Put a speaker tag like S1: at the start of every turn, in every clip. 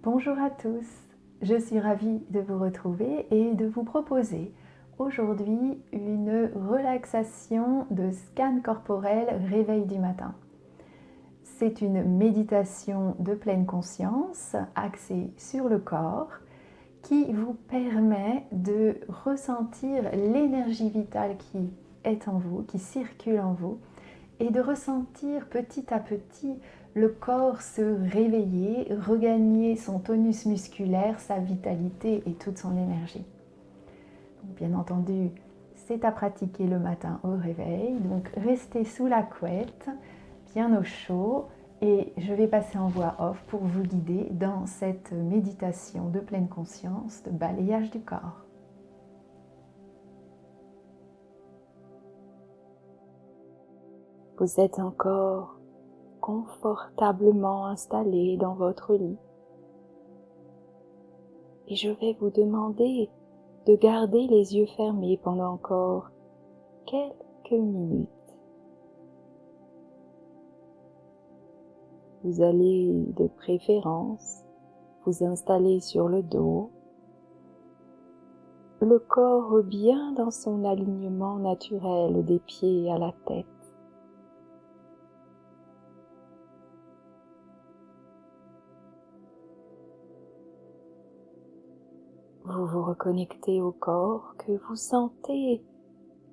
S1: Bonjour à tous, je suis ravie de vous retrouver et de vous proposer aujourd'hui une relaxation de scan corporel réveil du matin. C'est une méditation de pleine conscience axée sur le corps qui vous permet de ressentir l'énergie vitale qui est en vous, qui circule en vous, et de ressentir petit à petit le corps se réveiller, regagner son tonus musculaire, sa vitalité et toute son énergie. Donc, bien entendu, c'est à pratiquer le matin au réveil, donc restez sous la couette, bien au chaud, et je vais passer en voix off pour vous guider dans cette méditation de pleine conscience, de balayage du corps. Vous êtes encore confortablement installé dans votre lit et je vais vous demander de garder les yeux fermés pendant encore quelques minutes. Vous allez de préférence vous installer sur le dos, le corps bien dans son alignement naturel des pieds à la tête. Vous vous reconnectez au corps que vous sentez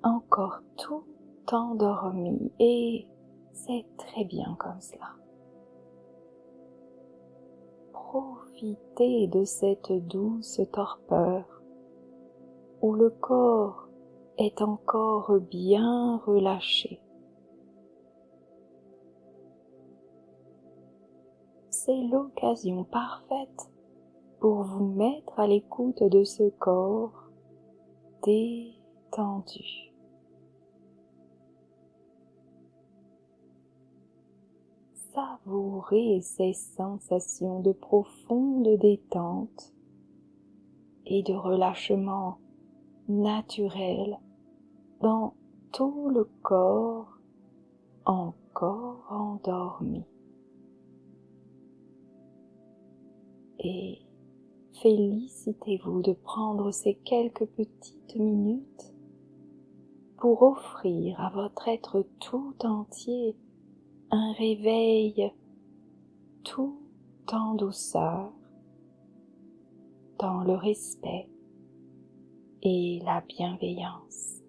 S1: encore tout endormi et c'est très bien comme cela. Profitez de cette douce torpeur où le corps est encore bien relâché. C'est l'occasion parfaite pour vous mettre à l'écoute de ce corps détendu. Savourez ces sensations de profonde détente et de relâchement naturel dans tout le corps encore endormi. Et félicitez-vous de prendre ces quelques petites minutes pour offrir à votre être tout entier un réveil tout en douceur, dans le respect et la bienveillance.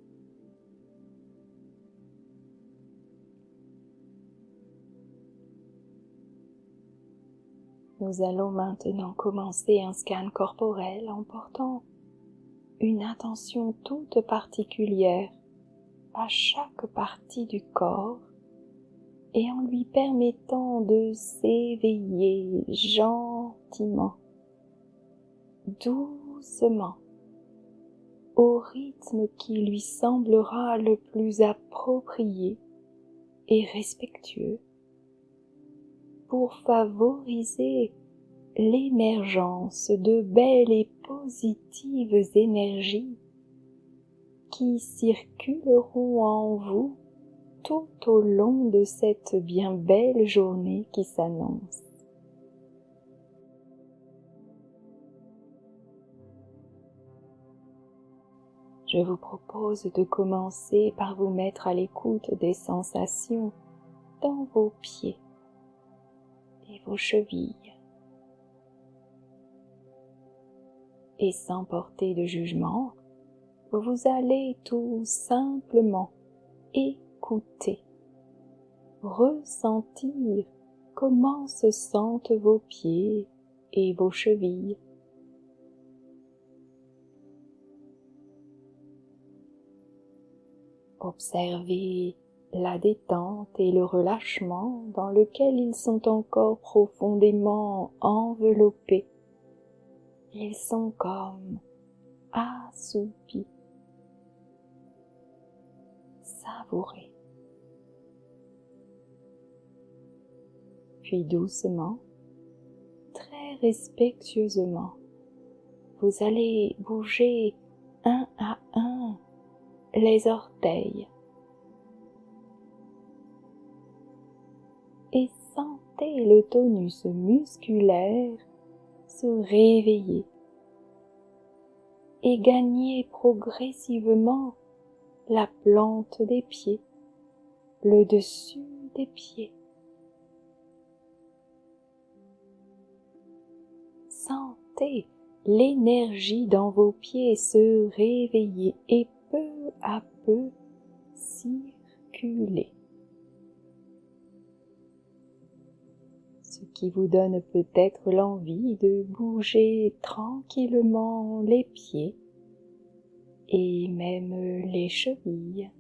S1: Nous allons maintenant commencer un scan corporel en portant une attention toute particulière à chaque partie du corps et en lui permettant de s'éveiller gentiment, doucement, au rythme qui lui semblera le plus approprié et respectueux pour favoriser l'émergence de belles et positives énergies qui circuleront en vous tout au long de cette bien belle journée qui s'annonce. Je vous propose de commencer par vous mettre à l'écoute des sensations dans vos pieds et vos chevilles. Et sans porter de jugement, vous allez tout simplement écouter, ressentir comment se sentent vos pieds et vos chevilles. Observez la détente et le relâchement dans lequel ils sont encore profondément enveloppés. Ils sont comme assoupis. Savourez. Puis doucement, très respectueusement, vous allez bouger un à un les orteils et sentez le tonus musculaire
S2: se réveiller et gagner progressivement la plante des pieds, le dessus des pieds. Sentez l'énergie dans vos pieds se réveiller et peu à peu circuler. Ce qui vous donne peut-être l'envie de bouger tranquillement les pieds et même les chevilles.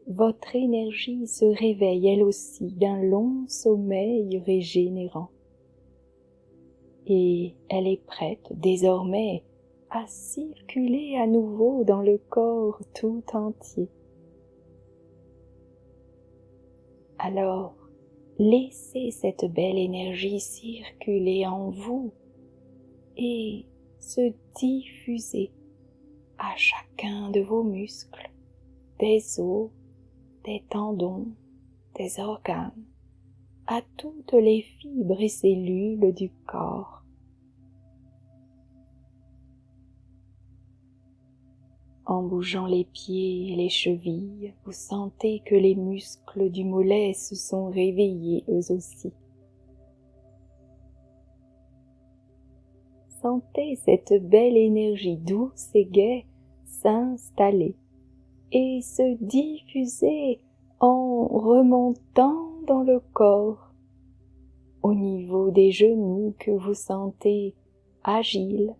S2: Votre énergie se réveille elle aussi d'un long sommeil régénérant. Et elle est prête désormais à circuler à nouveau dans le corps tout entier. Alors, laissez cette belle énergie circuler en vous et se diffuser à chacun de vos muscles, des os, des tendons, des organes, à toutes les fibres et cellules du corps. En bougeant les pieds et les chevilles, vous sentez que les muscles du mollet se sont réveillés eux aussi. Sentez cette belle énergie douce et gaie s'installer et se diffuser en remontant dans le corps, au niveau des genoux que vous sentez agiles,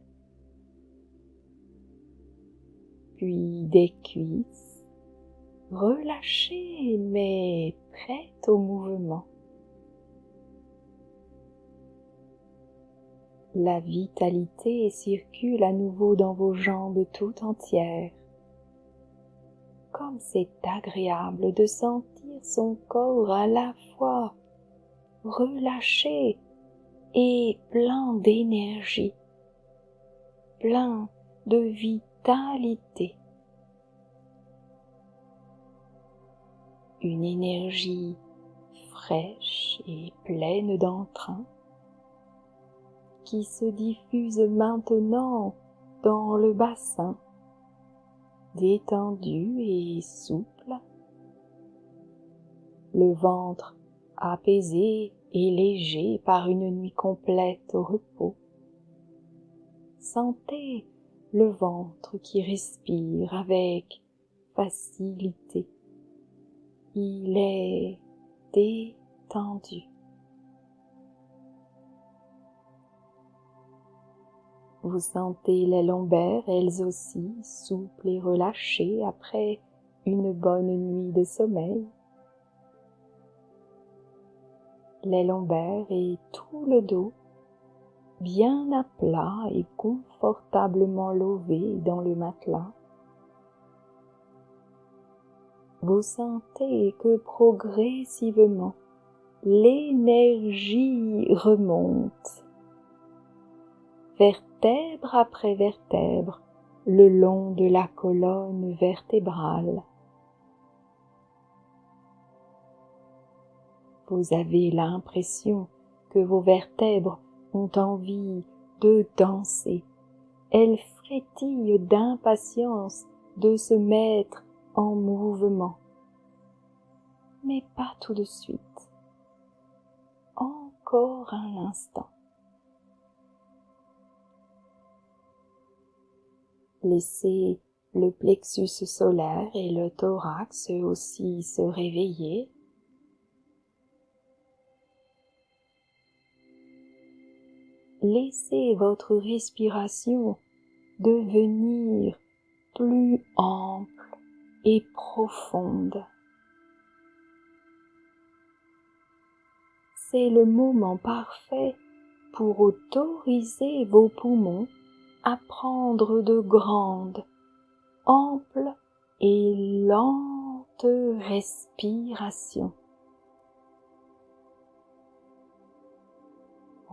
S2: puis des cuisses, relâchées mais prêtes au mouvement. La vitalité circule à nouveau dans vos jambes tout entières. Comme c'est agréable de sentir son corps à la fois relâché et plein d'énergie, plein de vitalité. Une énergie fraîche et pleine d'entrain qui se diffuse maintenant dans le bassin, détendu et souple, le ventre apaisé et léger par une nuit complète au repos. Sentez le ventre qui respire avec facilité. Il est détendu. Vous sentez les lombaires, elles aussi, souples et relâchées après une bonne nuit de sommeil. Les lombaires et tout le dos, bien à plat et confortablement lové dans le matelas. Vous sentez que progressivement, l'énergie remonte, vertèbre après vertèbre, le long de la colonne vertébrale. Vous avez l'impression que vos vertèbres ont envie de danser. Elles frétillent d'impatience de se mettre en mouvement. Mais pas tout de suite. Encore un instant. Laissez le plexus solaire et le thorax aussi se réveiller. Laissez votre respiration devenir plus ample et profonde. C'est le moment parfait pour autoriser vos poumons à prendre de grandes, amples et lentes respirations.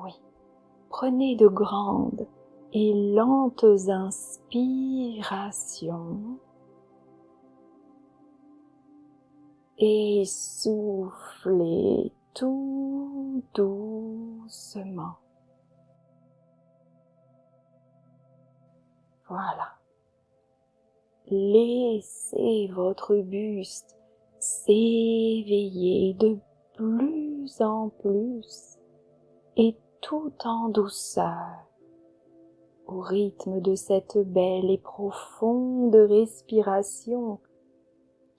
S2: Oui, prenez de grandes et lentes inspirations et soufflez tout doucement. Voilà. Laissez votre buste s'éveiller de plus en plus et tout en douceur au rythme de cette belle et profonde respiration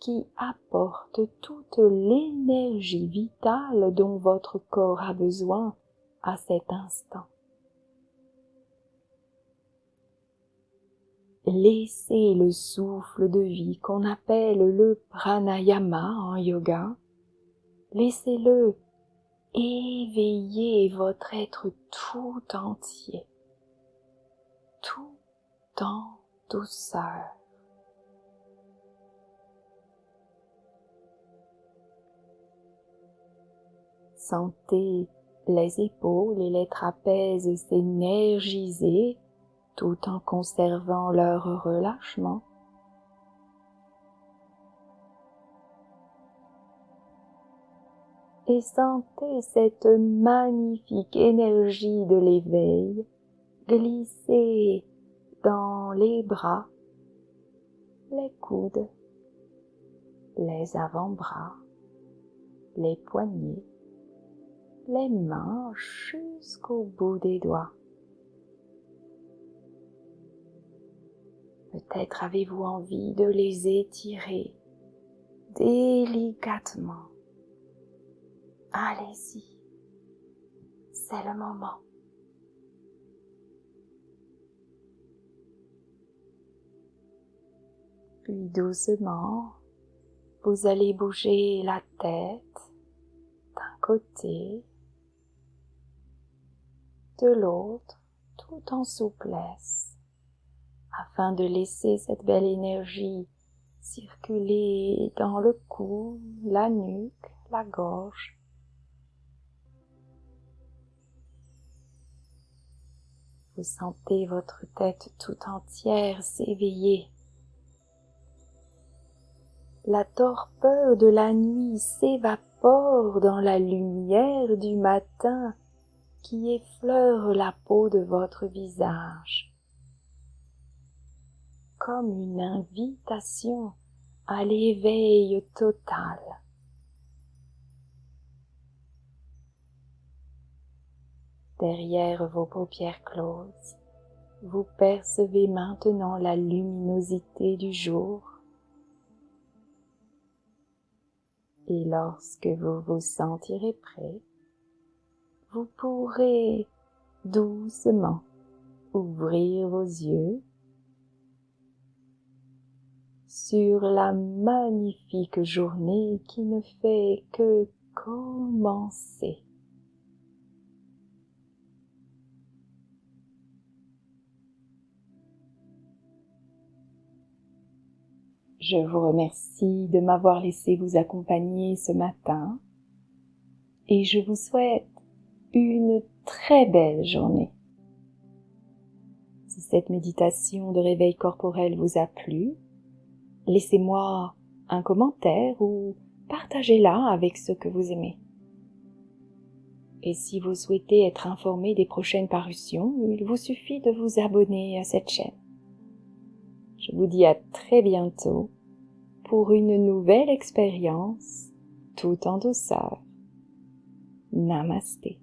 S2: qui apporte toute l'énergie vitale dont votre corps a besoin à cet instant. Laissez le souffle de vie qu'on appelle le pranayama en yoga, laissez-le éveiller votre être tout entier, tout en douceur. Sentez les épaules et les trapèzes s'énergiser tout en conservant leur relâchement. Et sentez cette magnifique énergie de l'éveil glisser dans les bras, les coudes, les avant-bras, les poignets, les mains jusqu'au bout des doigts. Peut-être avez-vous envie de les étirer délicatement. Allez-y, c'est le moment. Puis doucement, vous allez bouger la tête d'un côté, de l'autre, tout en souplesse, afin de laisser cette belle énergie circuler dans le cou, la nuque, la gorge. Vous sentez votre tête tout entière s'éveiller. La torpeur de la nuit s'évapore dans la lumière du matin qui effleure la peau de votre visage, comme une invitation à l'éveil total. Derrière vos paupières closes, vous percevez maintenant la luminosité du jour. Et lorsque vous vous sentirez prêt, vous pourrez doucement ouvrir vos yeux sur la magnifique journée qui ne fait que commencer. Je vous remercie de m'avoir laissé vous accompagner ce matin et je vous souhaite une très belle journée. Si cette méditation de réveil corporel vous a plu, laissez-moi un commentaire ou partagez-la avec ceux que vous aimez. Et si vous souhaitez être informé des prochaines parutions, il vous suffit de vous abonner à cette chaîne. Je vous dis à très bientôt pour une nouvelle expérience tout en douceur. Namasté.